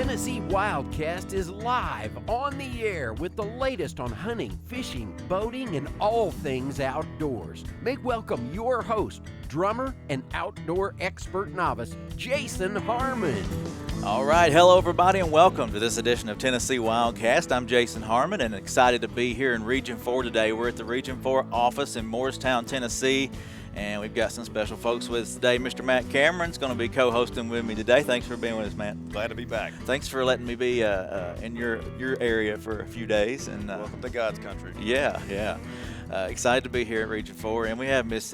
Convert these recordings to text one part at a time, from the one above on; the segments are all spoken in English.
Tennessee WildCast is live on the air with the latest on hunting, fishing, boating, and all things outdoors. Make welcome your host, drummer, and outdoor expert novice, Jason Harmon. All right, hello everybody and welcome to this edition of Tennessee WildCast. I'm Jason Harmon and excited to be here in Region 4 today. We're at the Region 4 office in Morristown, Tennessee, and we've got some special folks with us today. Mr. Matt Cameron's going to be co-hosting with me today. Thanks for being with us, Matt. Glad to be back. Thanks for letting me be in your area for a few days. And welcome to God's country. Yeah. Excited to be here at Region 4, and we have Miss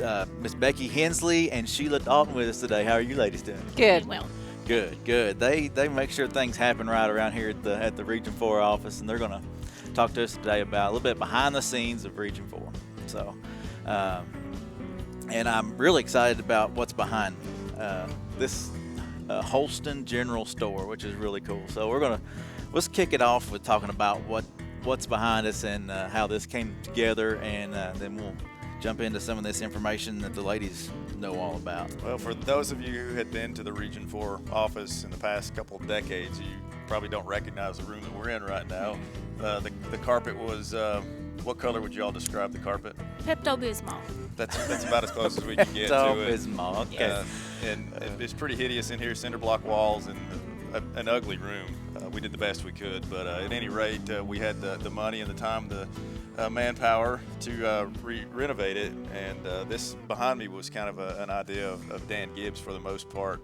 Becky, Hensley, and Shelia Dalton with us today. How are you ladies doing? Good. Well, Good. They make sure things happen right around here at the Region 4 office, and they're going to talk to us today about a little bit behind the scenes of Region 4. So, and I'm really excited about what's behind this Holston General Store, which is really cool. So let's kick it off with talking about what's behind us and how this came together, and then we'll jump into some of this information that the ladies know all about. Well, for those of you who had been to the Region 4 office in the past couple of decades, you probably don't recognize the room that we're in right now. The carpet was, what color would you all describe the carpet? Pepto-Bismol. That's about as close as we can get to it. Pepto-Bismol, okay. And it's pretty hideous in here, cinder block walls and an ugly room. We did the best we could, but at any rate, we had the money and the time, the manpower to renovate it, and this behind me was kind of an idea of Dan Gibbs for the most part.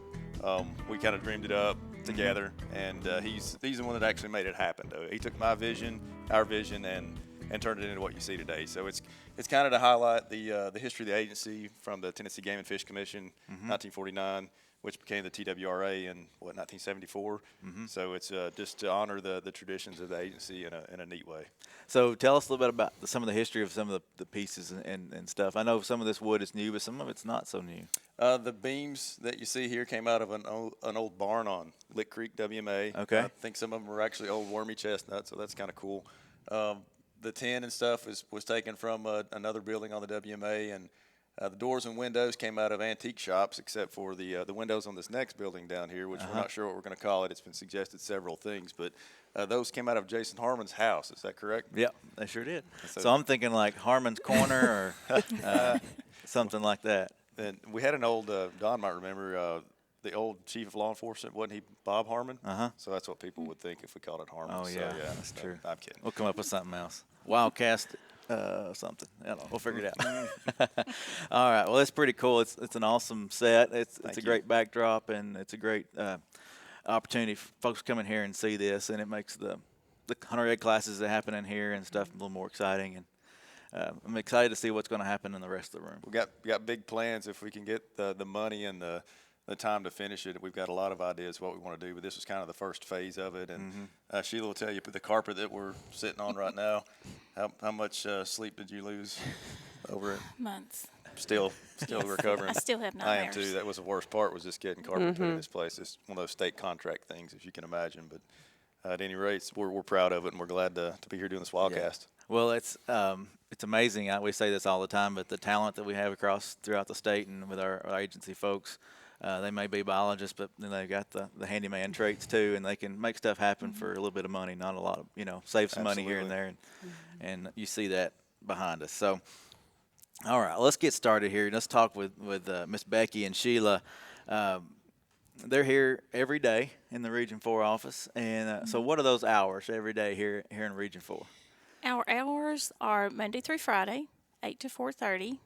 We kind of dreamed it up together, and he's the one that actually made it happen. Though he took my vision, our vision, and turned it into what you see today. So it's kind of to highlight the history of the agency from the Tennessee Game and Fish Commission, 1949. Which became the TWRA in 1974. So it's just to honor the traditions of the agency in a neat way. So tell us a little bit about some of the history of some of the pieces and stuff. I know some of this wood is new, but some of it's not so new. The beams that you see here came out of an old barn on Lick Creek, WMA. Okay. I think some of them were actually old wormy chestnuts, so that's kind of cool. The tin and stuff was taken from another building on the WMA, and the doors and windows came out of antique shops, except for the windows on this next building down here, which we're not sure what we're going to call it. It's been suggested several things, but those came out of Jason Harmon's house. Is that correct? Yeah, they sure did. So I'm thinking like Harmon's Corner or something like that. And we had an old, Don might remember, the old chief of law enforcement, wasn't he Bob Harmon? So that's what people would think if we called it Harmon. Oh, yeah, so, that's true. I'm kidding. We'll come up with something else. WildCast. Something. I don't know. We'll figure it out. All right. Well, it's pretty cool. It's an awesome set. It's a great backdrop, and it's a great opportunity for folks to come in here and see this, and it makes the hunter ed classes that happen in here and stuff a little more exciting. And I'm excited to see what's going to happen in the rest of the room. We got big plans if we can get the money and the time to finish it. We've got a lot of ideas what we want to do, but this was kind of the first phase of it. And Sheila will tell you, the carpet that we're sitting on right now, how much sleep did you lose over it? Months. Still recovering. I still have I am nightmares. too. That was the worst part, was just getting carpet put in this place. It's one of those state contract things, as you can imagine. But at any rate, we're proud of it, and we're glad to be here doing this WildCast. Yeah. Well, it's amazing. We say this all the time, but the talent that we have throughout the state and with our agency folks. They may be biologists, but then they've got the handyman traits too, and they can make stuff happen for a little bit of money, not a lot of, save some money here and there, and you see that behind us. So, all right, let's get started here. Let's talk with Miss Becky and Sheila. They're here every day in the Region 4 office, and so what are those hours every day here in Region 4? Our hours are Monday through Friday, 8 to 4:30,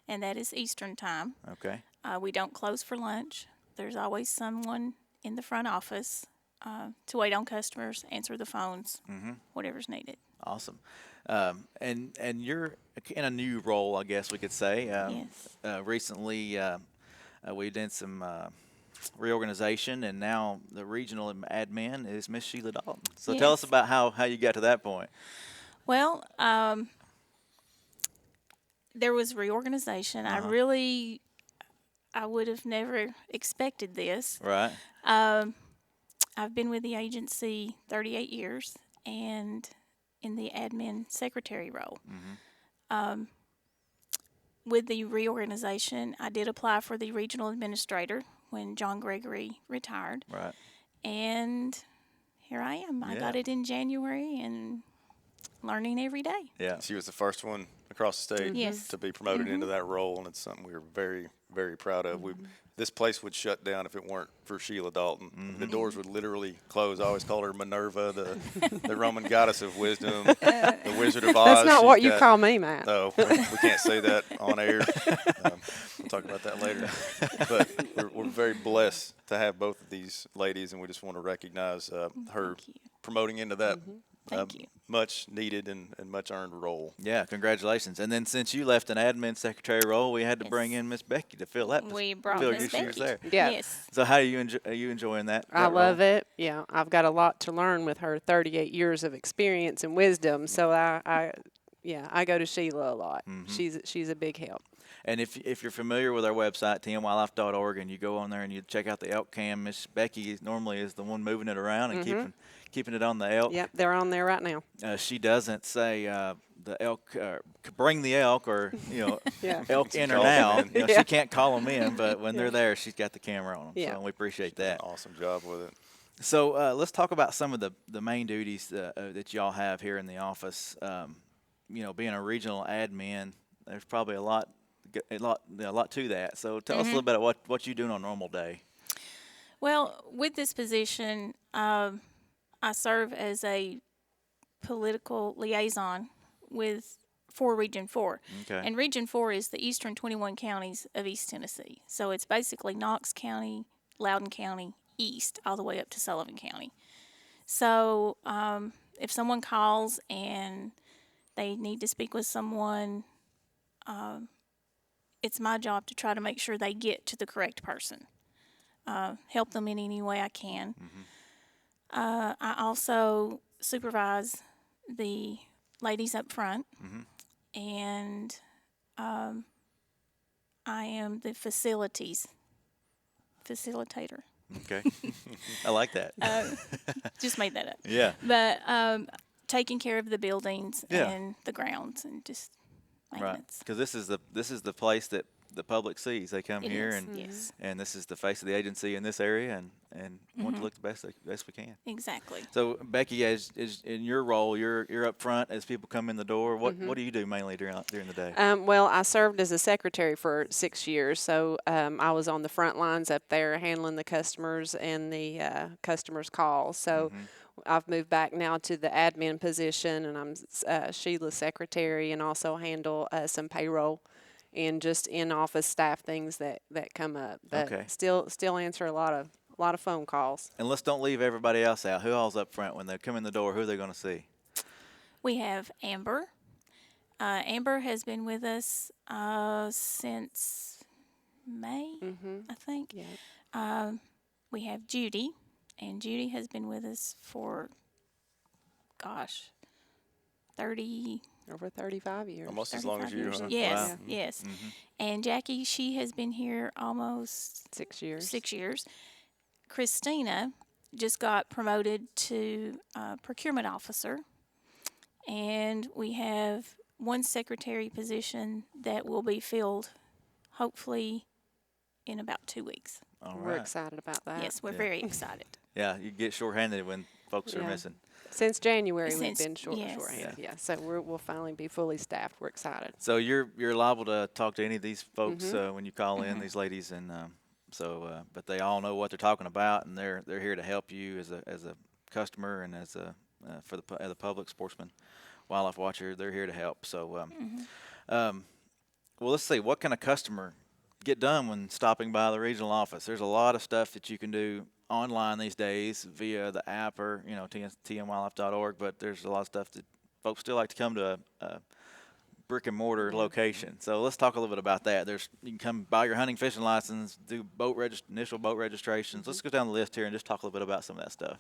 and that is Eastern time. Okay. We don't close for lunch. There's always someone in the front office to wait on customers, answer the phones, whatever's needed. Awesome. And you're in a new role, I guess we could say. Yes. Recently, we did some reorganization, and now the regional admin is Miss Shelia Dalton. So tell us about how you got to that point. Well, there was reorganization. I would have never expected this. Right. I've been with the agency 38 years and in the admin secretary role. With the reorganization, I did apply for the regional administrator when John Gregory retired. Right. And here I am. I Yeah. got it in January and learning every day. Yeah. She was the first one across the state Yes. to be promoted into that role, and it's something we were very, very proud of. This place would shut down if it weren't for Shelia Dalton. The doors would literally close. I always called her Minerva, the Roman goddess of wisdom, the Wizard of Oz. That's not She's what you got- call me, Matt. No, we can't say that on air. We'll talk about that later. But we're very blessed to have both of these ladies, and we just want to recognize her Thank you. promoting into that Thank you. much needed and much earned role. Yeah, congratulations. And then since you left an admin secretary role, we had to bring in Miss Becky to fill that. We brought fill Miss your shoes Becky. there. Yeah. Yes. So how are you enjoying that? I love it. Yeah, I've got a lot to learn with her 38 years of experience and wisdom. So I go to Sheila a lot. She's a big help. And if you're familiar with our website, TWRA.org, and you go on there and you check out the elk cam, Miss Becky normally is the one moving it around and keeping it on the elk. Yep, they're on there right now. She doesn't say the elk, bring the elk, or Yeah. elk in or Call now. them in. She can't call them in, but when they're there, she's got the camera on them. Yeah. So we appreciate that. Awesome job with it. So let's talk about some of the main duties that y'all have here in the office. Being a regional admin, there's probably a lot to that. So tell us a little bit about what you do on a normal day. Well, with this position, I serve as a political liaison for Region 4. Okay. And Region 4 is the eastern 21 counties of East Tennessee. So it's basically Knox County, Loudoun County, east, all the way up to Sullivan County. So if someone calls and they need to speak with someone, it's my job to try to make sure they get to the correct person, help them in any way I can. I also supervise the ladies up front, and I am the facilitator. Okay. I like that. Just made that up. Yeah. But taking care of the buildings Yeah. and the grounds and just Right. maintenance. Because this is the place that the public sees. They come It here is, and yes. and this is the face of the agency in this area, and want to look the best we can. Exactly. So Becky, as in your role, you're up front as people come in the door. What do you do mainly during the day? Well, I served as a secretary for 6 years, so I was on the front lines up there handling the customers and the customers' calls. So I've moved back now to the admin position, and I'm Sheila's secretary, and also handle some payroll and just in-office staff things that come up. But Okay. still answer a lot of phone calls. And let's don't leave everybody else out. Who all's up front when they come in the door? Who are they going to see? We have Amber. Amber has been with us since May, I think. Yeah. We have Judy, and Judy has been with us for, Over 35 years. Almost as long as 35 you, years. huh? Yes, Wow. yes. And Jackie, she has been here almost 6 years. 6 years. Christina just got promoted to procurement officer, and we have one secretary position that will be filled hopefully in about 2 weeks. All We're right. excited about that. Yes, we're very excited. Yeah, you get shorthanded when folks are Yeah. missing. Since January, we've Since- been yes. shorthanded. Yeah, so we'll finally be fully staffed. We're excited. So you're liable to talk to any of these folks when you call in, these ladies, and but they all know what they're talking about, and they're here to help you as a customer and as a public sportsman, wildlife watcher. They're here to help. So, well, let's see, what can a customer get done when stopping by the regional office? There's a lot of stuff that you can do online these days via the app or tmwildlife.org, but there's a lot of stuff that folks still like to come to a brick and mortar location. So let's talk a little bit about that. You can come buy your hunting fishing license, do initial boat registrations. Let's go down the list here and just talk a little bit about some of that stuff.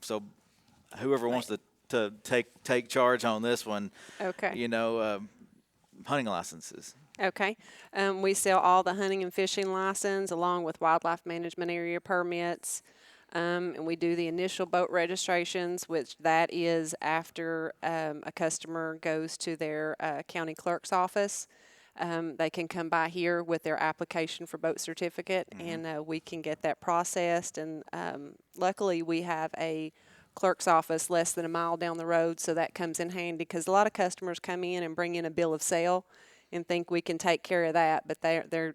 So whoever wants to take charge on this one, Okay. hunting licenses. Okay. We sell all the hunting and fishing license along with wildlife management area permits. And we do the initial boat registrations, which that is after a customer goes to their county clerk's office. They can come by here with their application for boat certificate, and we can get that processed. And luckily, we have a clerk's office less than a mile down the road, so that comes in handy because a lot of customers come in and bring in a bill of sale and think we can take care of that, but they're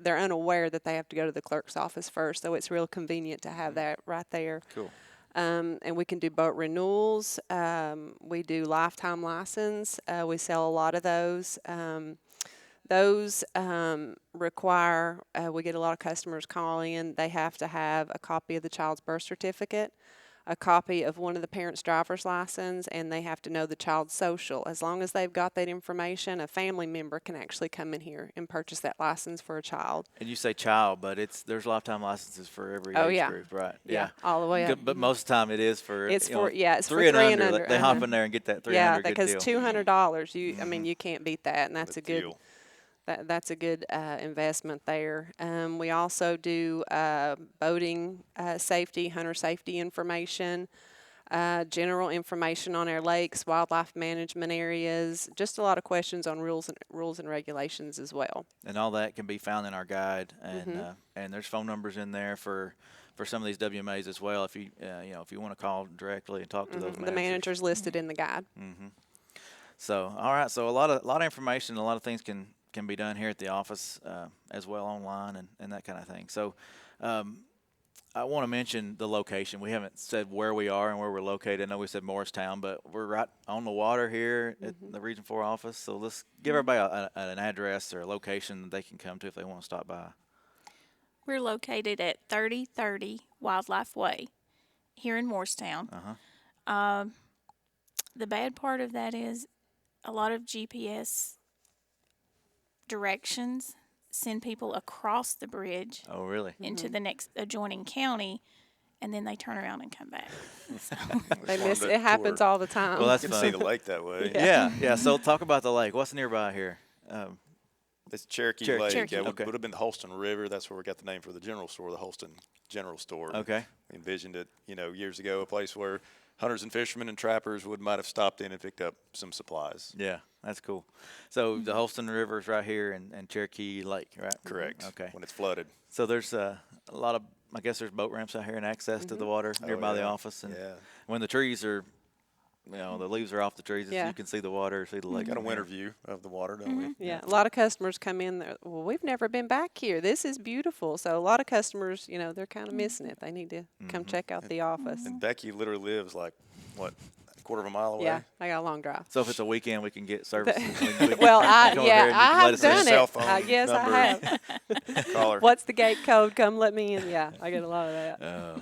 unaware that they have to go to the clerk's office first. So it's real convenient to have that right there. Cool. And we can do boat renewals. We do lifetime license. We sell a lot of those. Those require, we get a lot of customers call in. They have to have a copy of the child's birth certificate, a copy of one of the parents' driver's license, and they have to know the child's social. As long as they've got that information, a family member can actually come in here and purchase that license for a child. And you say child, but there's lifetime licenses for every age group, right? Yeah, all the way up. But most of the time it is for it's you for know, it's three for and three under. and under. They hop in there and get that $300 yeah, good because deal. $200, I mean, you can't beat that, and that's What a good. deal. That's a good investment there. We also do boating safety, hunter safety information, general information on our lakes, wildlife management areas, just a lot of questions on rules and regulations as well. And all that can be found in our guide, and there's phone numbers in there for some of these WMAs as well. If you if you want to call directly and talk to those managers. The manager's listed in the guide. So all right, so a lot of information, a lot of things can be done here at the office as well online and that kind of thing. So I want to mention the location. We haven't said where we are and where we're located. I know we said Morristown, but we're right on the water here at the Region 4 office. So let's give everybody an address or a location that they can come to if they want to stop by. We're located at 3030 Wildlife Way here in Morristown. The bad part of that is a lot of GPS directions send people across the bridge Oh, really? into the next adjoining county, and then they turn around and come back. So, They miss it. Happens all the time. Well, that's You can fun. see the lake that way. Yeah. So talk about the lake. What's nearby here? It's Cherokee Cherokee. Lake. Cherokee. Yeah, Okay. would have been the Holston River. That's where we got the name for the general store, the Holston General Store. Okay. We envisioned it, years ago, a place where hunters and fishermen and trappers might have stopped in and picked up some supplies. Yeah, that's cool. So the Holston River is right here and Cherokee Lake, right? Correct. Okay. When it's flooded. So there's a lot of, I guess there's boat ramps out here and access to the water nearby the yeah. office. And Yeah. when the trees are, the leaves are off the trees, Yeah. you can see the water, see the lake. Got a from winter here. view of the water, don't we? Yeah, a lot of customers come in there. Well, we've never been back here. This is beautiful. So a lot of customers, they're kind of missing it. They need to come check out the office. And Becky literally lives like, a quarter of a mile away? Yeah, I got a long drive. So if it's a weekend, we can get services. We can Well, come over here and you can I let have us in. done Cell it. phone Yes, number. I have. Call her. What's the gate code? Come let me in. Yeah, I get a lot of that.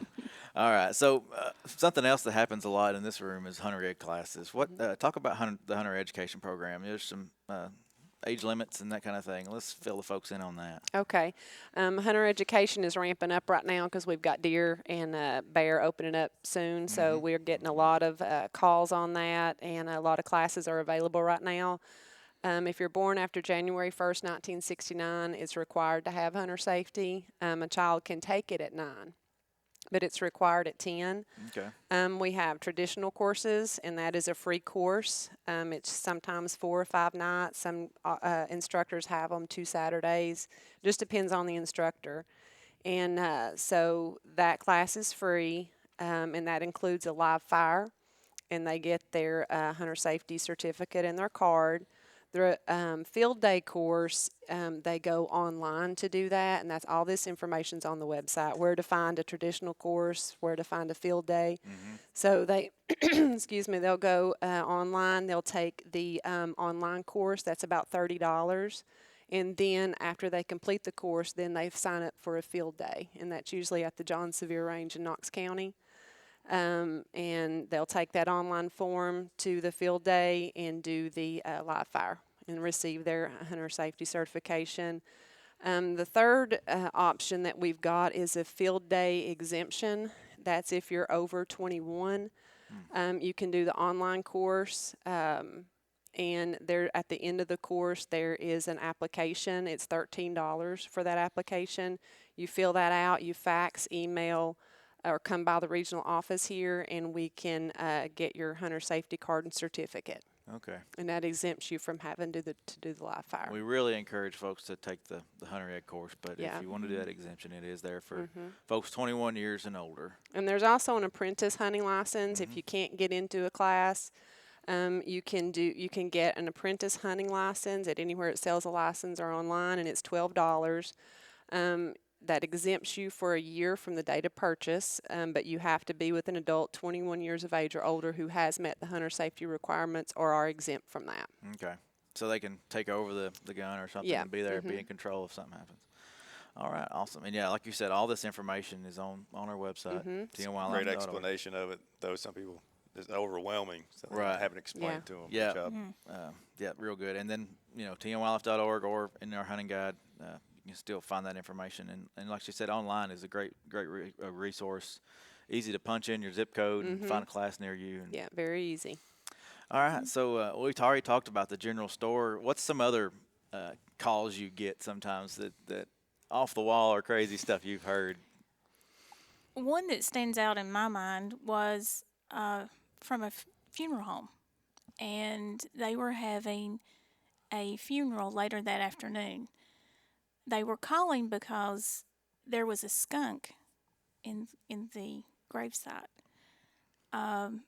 All right. So something else that happens a lot in this room is hunter ed classes. Talk about the hunter education program. There's some age limits and that kind of thing. Let's fill the folks in on that. Okay. Hunter education is ramping up right now because we've got deer and bear opening up soon. So we're getting a lot of calls on that, and a lot of classes are available right now. If you're born after January 1st, 1969, it's required to have hunter safety. A child can take it at 9, but it's required at 10. Okay. We have traditional courses, and that is a free course. It's sometimes 4 or 5 nights. Some instructors have them 2 Saturdays. Just depends on the instructor. And so that class is free, and that includes a live fire, and they get their hunter safety certificate and their card. The field day course, they go online to do that, and that's all this information's on the website, where to find a traditional course, where to find a field day. So they, they'll go online, they'll take the online course, that's about $30, and then after they complete the course, then they sign up for a field day, and that's usually at the John Sevier Range in Knox County. And they'll take that online form to the field day and do the live fire and receive their hunter safety certification. The third option that we've got is a field day exemption. That's if you're over 21. You can do the online course, and there at the end of the course there is an application. It's $13 for that application. You fill that out, you fax, email or come by the regional office here, and we can get your hunter safety card and certificate. Okay. And that exempts you from having to do the live fire. We really encourage folks to take the hunter ed course, but Yeah. if you want to do that exemption, it is there for folks 21 years and older. And there's also an apprentice hunting license. If you can't get into a class, you can get an apprentice hunting license at anywhere it sells a license or online, and it's $12. That exempts you for a year from the date of purchase, but you have to be with an adult 21 years of age or older who has met the hunter safety requirements or are exempt from that. Okay. So they can take over the gun or something Yeah. and be there, be in control if something happens. All right, awesome. And yeah, like you said, all this information is on our website, TNWildlife.org. Great explanation of it, though some people, it's overwhelming. So Right. I haven't explained to them. Yeah. Good job. Yeah, real good. And then, TNWildlife.org or in our hunting guide, you can still find that information. And like she said, online is a great resource. Easy to punch in your zip code and find a class near you. And Yeah, very easy. all right, so we've already talked about the general store. What's some other calls you get sometimes that off the wall or crazy stuff you've heard? One that stands out in my mind was from a funeral home, and they were having a funeral later that afternoon. They were calling because there was a skunk in the gravesite, and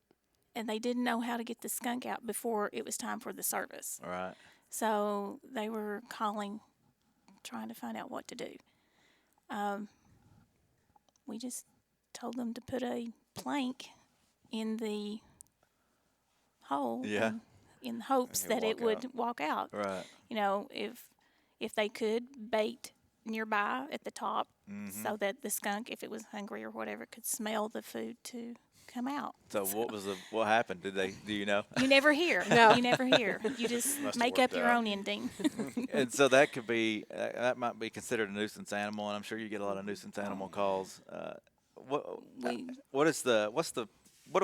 they didn't know how to get the skunk out before it was time for the service. All right. So they were calling, trying to find out what to do. We just told them to put a plank in the hole, Yeah. in hopes And that it walk would walk out. Right. If they could bait nearby at the top, so that the skunk, if it was hungry or whatever, could smell the food to come out. So what happened? Do you know? You never hear. No. You never hear. You just Must have make up worked your out. own ending. And so that could be that might be considered a nuisance animal, and I'm sure you get a lot of nuisance animal calls. How do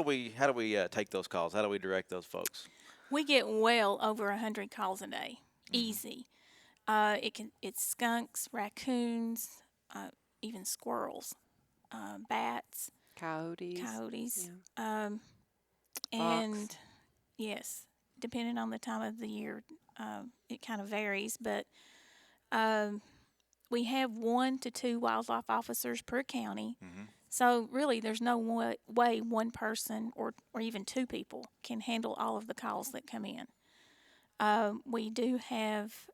we take those calls? How do we direct those folks? We get well over 100 calls a day, easy. It's skunks, raccoons, even squirrels, bats, Coyotes. and yes, depending on the time of the year, it kind of varies. But we have 1 to 2 wildlife officers per county. So really, there's no way one person or even 2 people can handle all of the calls that come in. We do have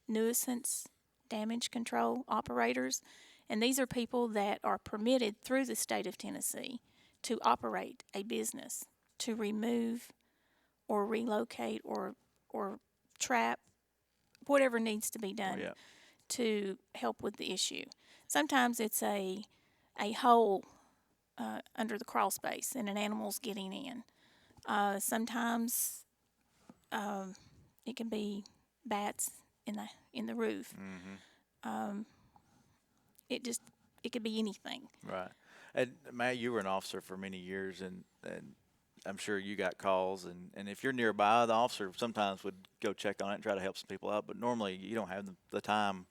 nuisance damage control operators, and these are people that are permitted through the state of Tennessee to operate a business, to remove or relocate or trap, whatever needs to be done to help with the issue. Sometimes it's a hole under the crawl space and an animal's getting in. Sometimes it can be bats in the roof. It could be anything. Right. And Matt, you were an officer for many years, and I'm sure you got calls. And if you're nearby, the officer sometimes would go check on it and try to help some people out. But normally, you don't have the time.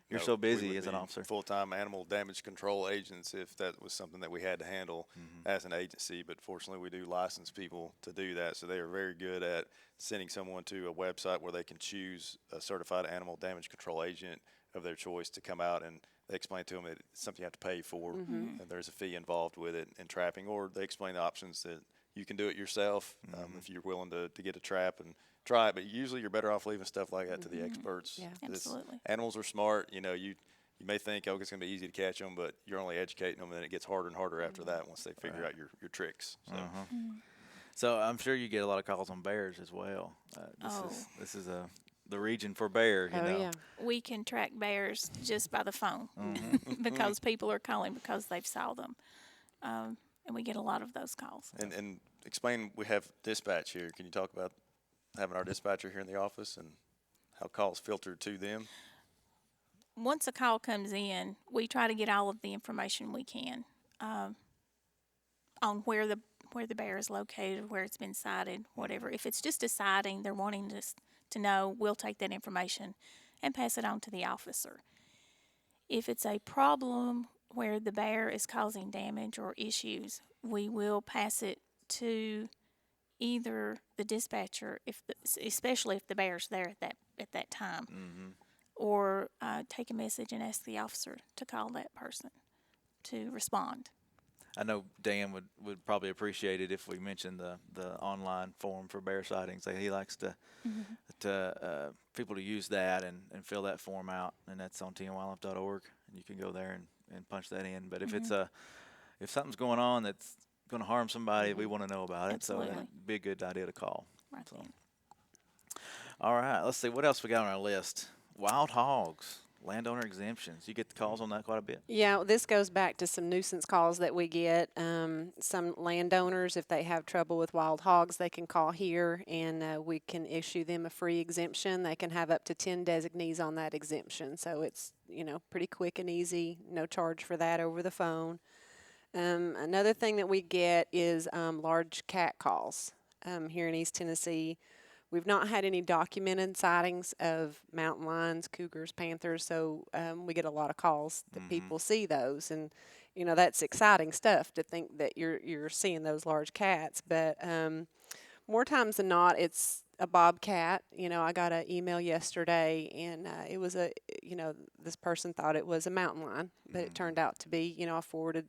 You're so busy as an officer. Full-time animal damage control agents, if that was something that we had to handle as an agency. But fortunately, we do license people to do that. So they are very good at sending someone to a website where they can choose a certified animal damage control agent of their choice to come out, and they explain to them that it's something you have to pay for, and there's a fee involved with it in trapping, or they explain the options that you can do it yourself if you're willing to get a trap and try it. But usually you're better off leaving stuff like that to the experts. Yeah. Absolutely. Animals are smart. You may think, oh, it's going to be easy to catch them, but you're only educating them, and it gets harder and harder after that once they figure out your tricks. So. So I'm sure you get a lot of calls on bears as well. This is the region for bear. You know. Yeah. We can track bears just by the phone because people are calling because they've saw them. And we get a lot of those calls. And explain, we have dispatch here. Can you talk about having our dispatcher here in the office and how calls filter to them? Once a call comes in, we try to get all of the information we can on where the bear is located, where it's been sighted, whatever. If it's just a sighting, they're wanting to know, we'll take that information and pass it on to the officer. If it's a problem where the bear is causing damage or issues, we will pass it to either the dispatcher, especially if the bear's there at that time, or take a message and ask the officer to call that person to respond. I know Dan would probably appreciate it if we mentioned the online form for bear sightings. He likes to people to use that and fill that form out, and that's on twrA.org, and you can go there and punch that in. But if it's if something's going on that's going to harm somebody, we want to know about it. Absolutely. So that'd be a good idea to call. Right So. then. All right, let's see what else we got on our list. Wild hogs, landowner exemptions. You get the calls on that quite a bit. Yeah, this goes back to some nuisance calls that we get. Some landowners, if they have trouble with wild hogs, they can call here and we can issue them a free exemption. They can have up to 10 designees on that exemption. So it's, pretty quick and easy, no charge for that over the phone. Another thing that we get is large cat calls here in East Tennessee. We've not had any documented sightings of mountain lions, cougars, panthers, so we get a lot of calls that people see those, and that's exciting stuff to think that you're seeing those large cats. But more times than not, it's a bobcat. I got an email yesterday, and it was this person thought it was a mountain lion, but it turned out to be, I forwarded.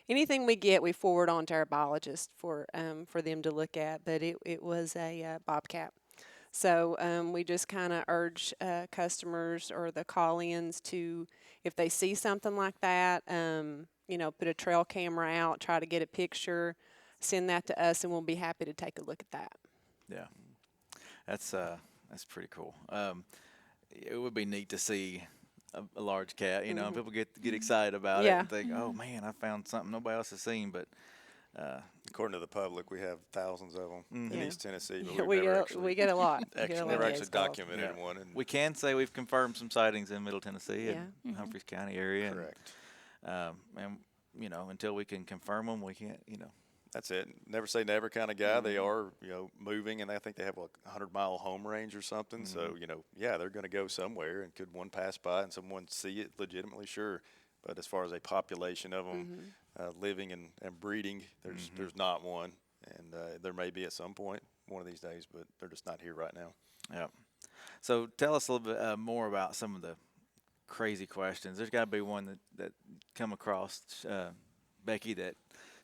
Anything we get, we forward on to our biologist for them to look at, but it was a bobcat. So we just kind of urge customers or the call-ins to, if they see something like that, put a trail camera out, try to get a picture, send that to us, and we'll be happy to take a look at that. Yeah, that's pretty cool. It would be neat to see a large cat. People get excited about it and think, oh man, I found something nobody else has seen, but. According to the public, we have thousands of them in East Tennessee, but we get a lot. never actually documented one. And we can say we've confirmed some sightings in Middle Tennessee and Humphreys County area. Correct. And until we can confirm them, we can't. That's it. Never say never kind of guy. They are, moving, and I think they have like a 100-mile home range or something. So, they're going to go somewhere, and could one pass by and someone see it legitimately? Sure. But as far as a population of them living and breeding, there's not one. And there may be at some point one of these days, but they're just not here right now. Yeah. So tell us a little bit more about some of the crazy questions. There's got to be one that come across, Becky, that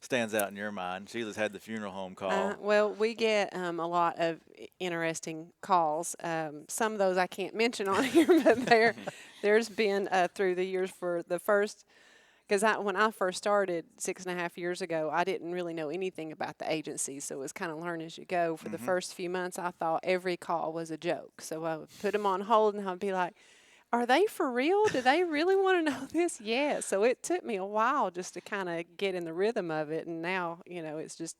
stands out in your mind. Sheila's had the funeral home call. Well, we get a lot of interesting calls. Some of those I can't mention on here, but there's been through the years for the first, because when I first started 6.5 years ago, I didn't really know anything about the agency, so it was kind of learn as you go. For the first few months, I thought every call was a joke. So I would put them on hold, and I'd be like, are they for real? Do they really want to know this? Yeah. So it took me a while just to kind of get in the rhythm of it. And now, it's just,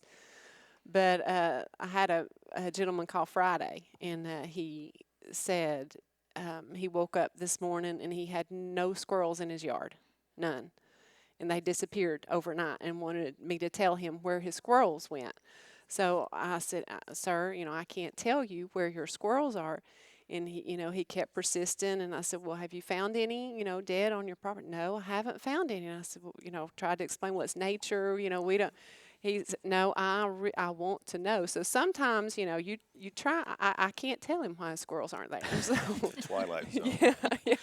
but I had a gentleman call Friday, and he said he woke up this morning and he had no squirrels in his yard, none. And they disappeared overnight, and wanted me to tell him where his squirrels went. So I said, sir, I can't tell you where your squirrels are. And he kept persisting, and I said, well, have you found any, dead on your property? No, I haven't found any. And I said, well, tried to explain what's nature, we don't. He said, no, I want to know. So sometimes, you try. I can't tell him why squirrels aren't there. So. Twilight Zone. Yeah.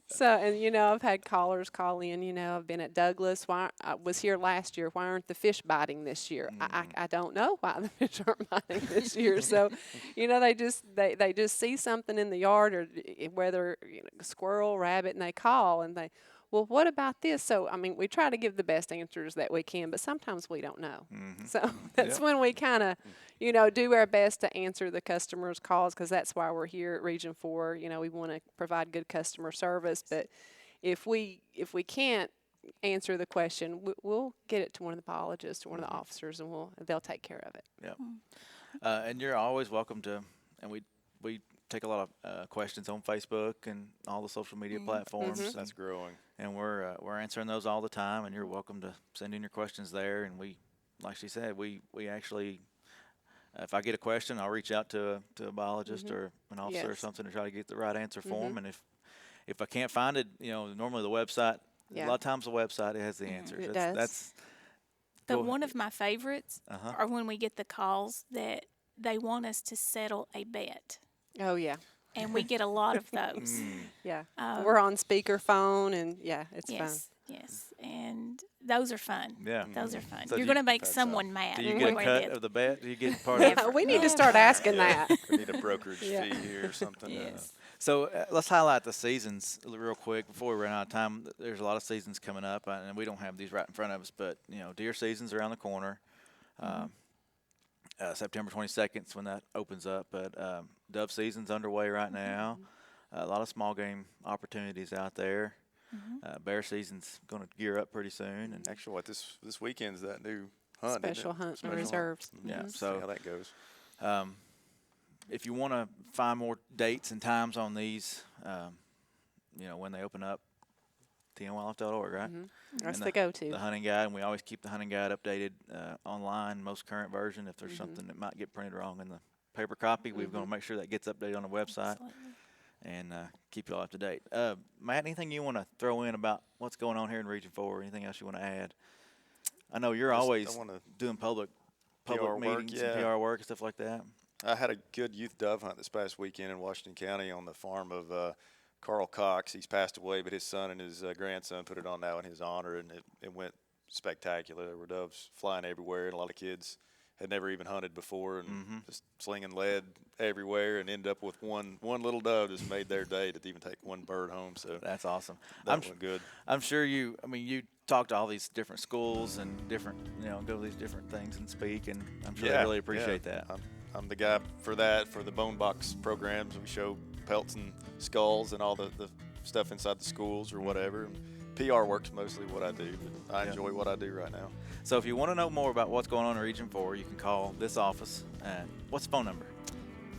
So, and, I've had callers call in, I've been at Douglas. Why I was here last year. Why aren't the fish biting this year? I don't know why the fish aren't biting this year. So, they just see something in the yard, or whether squirrel, rabbit, and they call and they, well, what about this? So, we try to give the best answers that we can, but sometimes we don't know. So that's when we kind of, do our best to answer the customer's calls, because that's why we're here at Region 4. We want to provide good customer service. But if we can't answer the question, we'll get it to one of the biologists or one of the officers, and they'll take care of it. Yeah. And you're always welcome to, and we take a lot of questions on Facebook and all the social media platforms. That's growing. And we're answering those all the time, and you're welcome to send in your questions there. And we, like she said, we actually, if I get a question, I'll reach out to a biologist or an officer or something to try to get the right answer for them. And if I can't find it, normally the website Yeah. A lot of times the website has the answers. It That's, does. But Go one of my favorites Uh-huh. are when we get the calls that they want us to settle a bet. Oh, yeah. And we get a lot of those. Yeah. We're on speakerphone, and yeah, it's Yes, yes. And those are fun. Yeah. Those are fun. So You're do going to make that's someone mad. Do you one get a way or cut the of the bet? Do you get part of fun. it? We need to start asking that. We need a brokerage Yeah. fee here or something. Yes. So let's highlight the seasons real quick before we run out of time. There's a lot of seasons coming up, and we don't have these right in front of us. But deer season's around the corner. September 22nd is when that opens up. But dove season's underway right now. A lot of small game opportunities out there. Bear season's going to gear up pretty soon, and Actually, what this weekend's that new hunt? isn't it? Special hunt Special reserves. yeah. See So how that goes. if you want to find more dates and times on these, when they open up, TNWildlife.org, right? That's And the go-to. The hunting guide, and we always keep the hunting guide updated online, most current version. If there's something that might get printed wrong in the paper copy, we're going to make sure that gets updated on the website and keep you all up to date. Matt, anything you want to throw in about what's going on here in Region 4? Anything else you want to add? I know you're Just- I always wanna- doing public PR work, meetings and yeah. PR work and stuff like that. I had a good youth dove hunt this past weekend in Washington County on the farm of Carl Cox. He's passed away, but his son and his grandson put it on now in his honor, and it went spectacular. There were doves flying everywhere, and a lot of kids had never even hunted before, and just slinging lead everywhere, and ended up with one little dove just made their day to even take one bird home. So That's awesome. that went good. I'm sure you talk to all these different schools and different, go to these different things and speak, and I'm sure they really appreciate that. I'm the guy for that, for the bone box programs. We show pelts and skulls and all the stuff inside the schools or whatever. And PR work's mostly what I do, but I enjoy what I do right now. So if you want to know more about what's going on in Region 4, you can call this office. What's the phone number?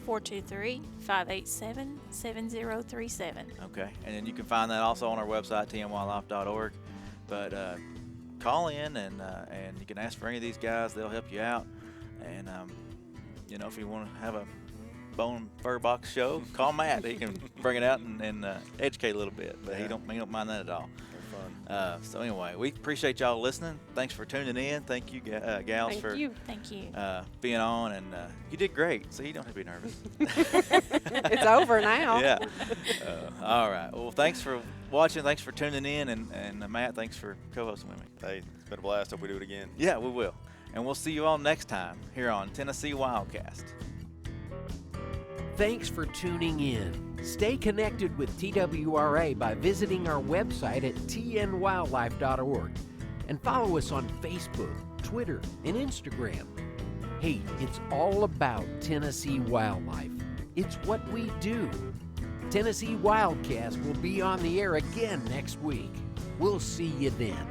423-587-7037. Okay, and then you can find that also on our website, tnwildlife.org. But call in and you can ask for any of these guys; they'll help you out. And if you want to have a bone fur box show, call Matt. He can bring it out and educate a little bit. But he don't mind that at all. So anyway, we appreciate y'all listening. Thanks for tuning in. Thank you, gals, Thank for you. Thank you. being on, and you did great. So you don't have to be nervous. It's over now. Yeah. All right. Well, thanks for watching. Thanks for tuning in, and Matt, thanks for co-hosting with me. Hey, it's been a blast. Hope we do it again. Yeah, we will. And we'll see you all next time here on Tennessee WildCast. Thanks for tuning in. Stay connected with TWRA by visiting our website at tnwildlife.org and follow us on Facebook, Twitter, and Instagram. Hey, it's all about Tennessee wildlife. It's what we do. Tennessee WildCast will be on the air again next week. We'll see you then.